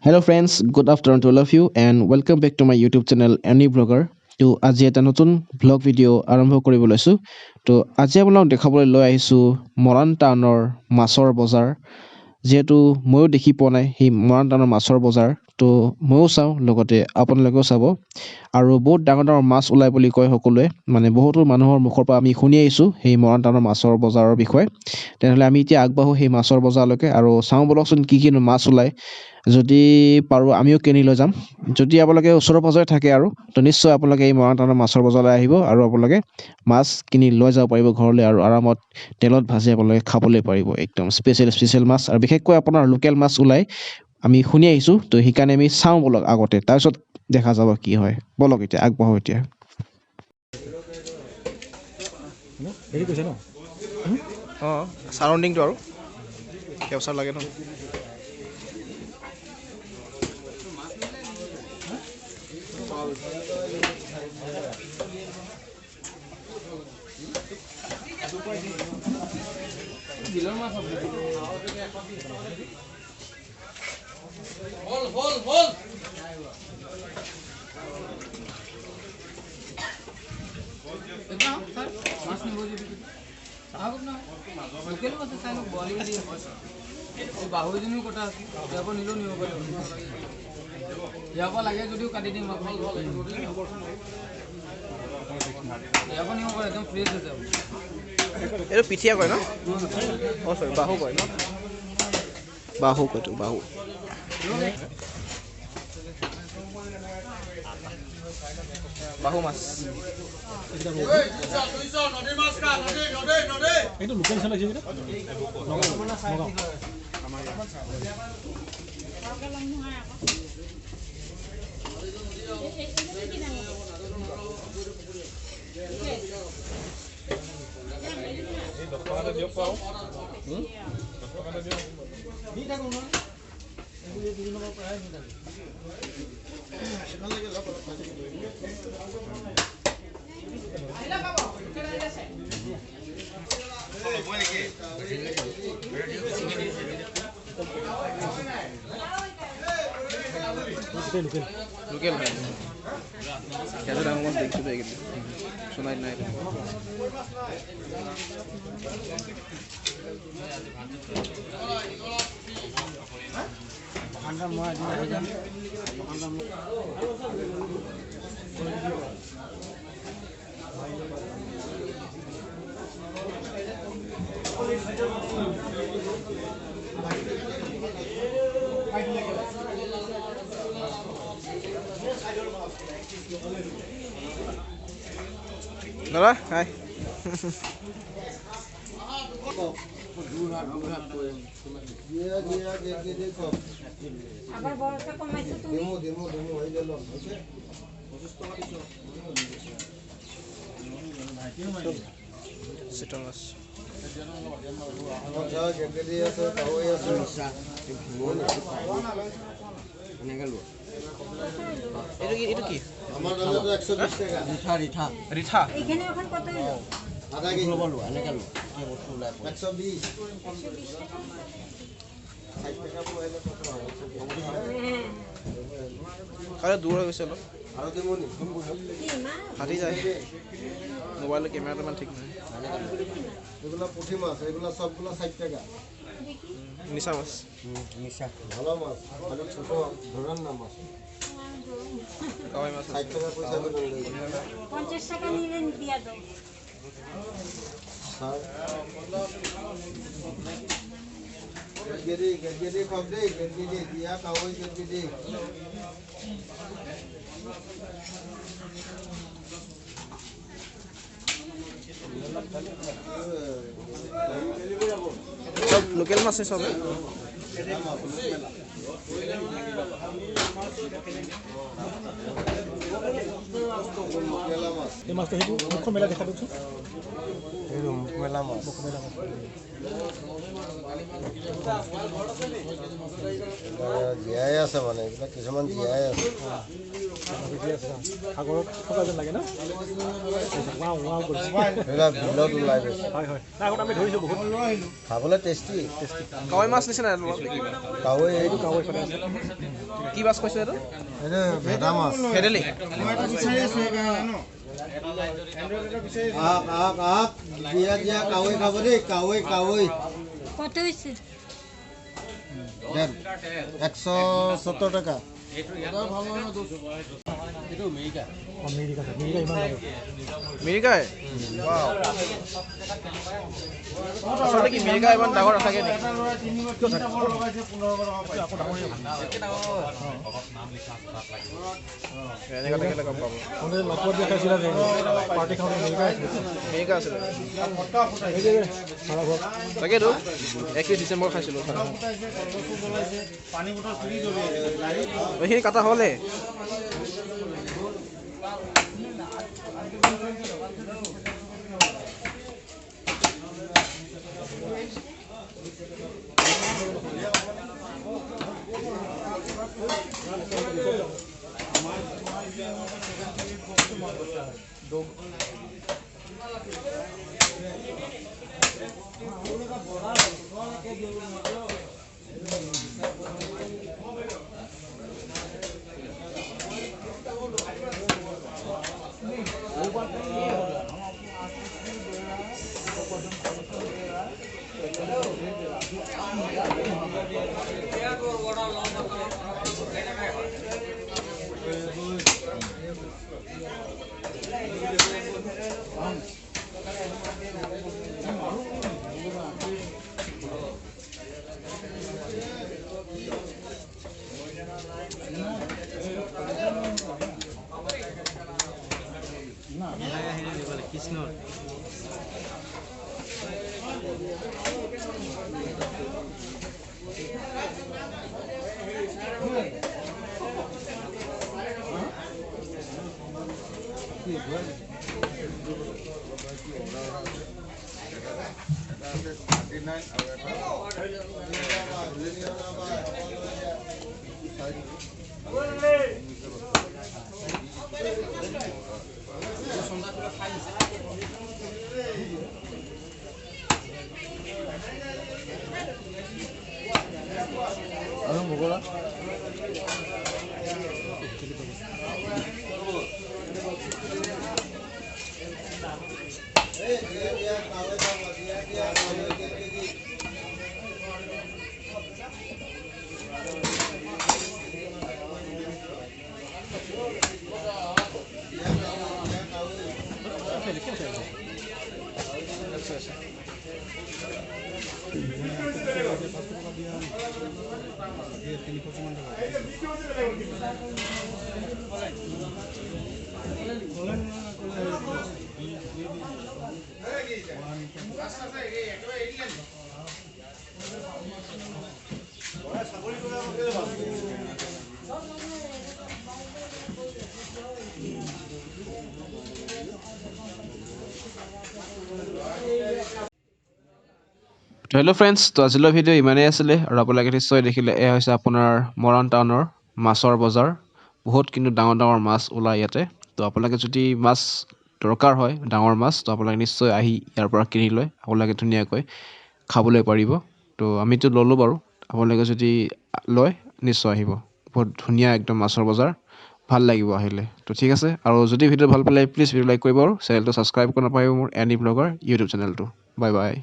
Hello friends, good afternoon to all of you and welcome back to my YouTube channel Dibrugarh. তো আজি এটা নতুন vlog video' আৰম্ভ কৰিব লৈছোঁ। তো আজি আপোনালোকক দেখাবলৈ লৈ আহিছোঁ মৰাণ টাউনৰ মাছৰ বজাৰ। যেহেতু ময়ো দেখি পোৱা নাই সেই মৰাণ টাউনৰ মাছৰ বজাৰ, তো ময়ো চাওঁ লগতে আপোনালোকেও চাব। আৰু বহুত ডাঙৰ ডাঙৰ মাছ ওলাই বুলি কয় সকলোৱে, মানে বহুতো মানুহৰ মুখৰ পৰা আমি শুনি আহিছোঁ সেই মৰাণ টাউনৰ মাছৰ বজাৰৰ বিষয়ে। তেনেহ'লে আমি এতিয়া আগবাঢ়োঁ সেই মাছৰ বজাৰলৈকে আৰু চাওঁ বলকচোন কি কি মাছ ওলায়। যদি পাৰোঁ আমিও কিনি লৈ যাম। যদি আপোনালোকে ওচৰে পাজৰে থাকে আৰু তো নিশ্চয় আপোনালোকে এই মৰাণ টাউনৰ মাছৰ বজাৰলৈ আহিব আৰু আপোনালোকে মাছ কিনি লৈ যাব পাৰিব ঘৰলৈ আৰু আৰামত তেলত ভাজি আপোনালোকে খাবলৈ পাৰিব। একদম স্পেচিয়েল মাছ আৰু বিশেষকৈ আপোনাৰ লোকেল মাছ ওলাই আমি শুনি আহিছোঁ। তো সেইকাৰণে আমি চাওঁ বলক আগতে, তাৰপিছত দেখা যাব কি হয়। বলক এতিয়া আগবাঢ়ো এতিয়া। অঁ চাৰাউণ্ডিংটো আৰু কেপচাৰ লাগে ন। বাহুজনীও কথা আছে, ইয়াৰ পৰা নিলেও নিব পাৰিব, ইয়াৰ পৰা লাগে যদিও কাটি দিম, ইয়াৰ পৰা নিব পাৰে, একদম ফ্ৰেছ আছে। এইটো পিঠিয়া কয় ন? অঁ চৰি, বাহু কয় ন? বাহু কয়তো, বাহু। বাহু মাছ এইটো লোকেল চাল আহিছে লোকেল হয়। কেঁচা ডাঙৰ মাছ দেখিছোঁ দেই, কিন্তু চোনাই নাই। দাদা হাই। আবাৰ বড়টা কমাইছো তুমি? চিতল মাছ এইটো কি? ৰিঠা। এখানে এখন কত হলো? কালি দূৰ হৈ গৈছে অলপ, কি মা? ফাটি যায়। মোবাইলৰ কেমেৰাটো ইমান ঠিক নাই। এগুলা পুঁটি মাছ, এগুলা সবগুলা 60 টাকা। নিচা মাছ। ভালো মাছ, মানে ছোট ধরার না মাছ। কাৱাই মাছ 60 টাকা পয়সা করে নেই। 50 টাকা নিলেন দিয়া দাও। গেদি কম দে, গেদি দিয়া কাওই গেদি। সব লোকেল মাছে সবে। এই মাছটো সেইটো মুখখন মেলা দেখা দিয়কচোন। মেলা মাছ জীয়াই আছে মানে এইবিলাক কিছুমান জীয়াই আছে সাগৰত থকা যেন লাগে ন এইবিলাক বিলত ওলাই গৈছে হয় হয় আগত আমি ধৰিছোঁ বহুত খাবলৈ টেষ্টি কাৱৈ মাছ নিচিনা কাৱৈ এইটো কাৱৈ সদায় আছে কি মাছ কৈছে এইটো এইটো ভেদা মাছ ভেদেলি দিয়া দিয়া কাৱৈ খাব দেই কাৱৈ কাৱৈ কত হয়েছে? দেন 170 টাকা মিৰিকা ইমান লাগে মিৰিকাই আচলতে কি মিৰিকা ইমান ডাঙৰ নাথাকে নেকি এনেকুৱা থাকিলে গম পাব লগত দেখাইছিলে পাৰ্টি খাওঁতে মিৰিকা আছিলে তাকেতো 21 ডিচেম্বৰ খাইছিলোঁ এইখিনি কাটা হ'লে আৰু মুগলা তো হেল্ল' ফ্ৰেণ্ডছ, তো আজিলৈ ভিডিঅ' ইমানেই আছিলে আৰু আপোনালোকে নিশ্চয় দেখিলে এয়া হৈছে আপোনাৰ মৰাণ টাউনৰ মাছৰ বজাৰ। বহুত কিন্তু ডাঙৰ ডাঙৰ মাছ ওলায় ইয়াতে। তো আপোনালোকে যদি মাছ দৰকাৰ হয় ডাঙৰ মাছ, তো আপোনালোকে নিশ্চয় আহি ইয়াৰ পৰা কিনি লৈ আপোনালোকে ধুনীয়াকৈ খাবলৈ পাৰিব। তো আমিতো ল'লোঁ বাৰু, আপোনালোকে যদি লয় নিশ্চয় আহিব। বহুত ধুনীয়া একদম মাছৰ বজাৰ, ভাল লাগিব আহিলে। তো ঠিক আছে, আৰু যদি ভিডিঅ' ভাল পালে প্লিজ ভিডিঅ' লাইক কৰিব আৰু চেনেলটো ছাবস্ক্ৰাইব কৰিব নাপাহৰিব মোৰ এনি ব্লগাৰ ইউটিউব চেনেলটো। Bye bye.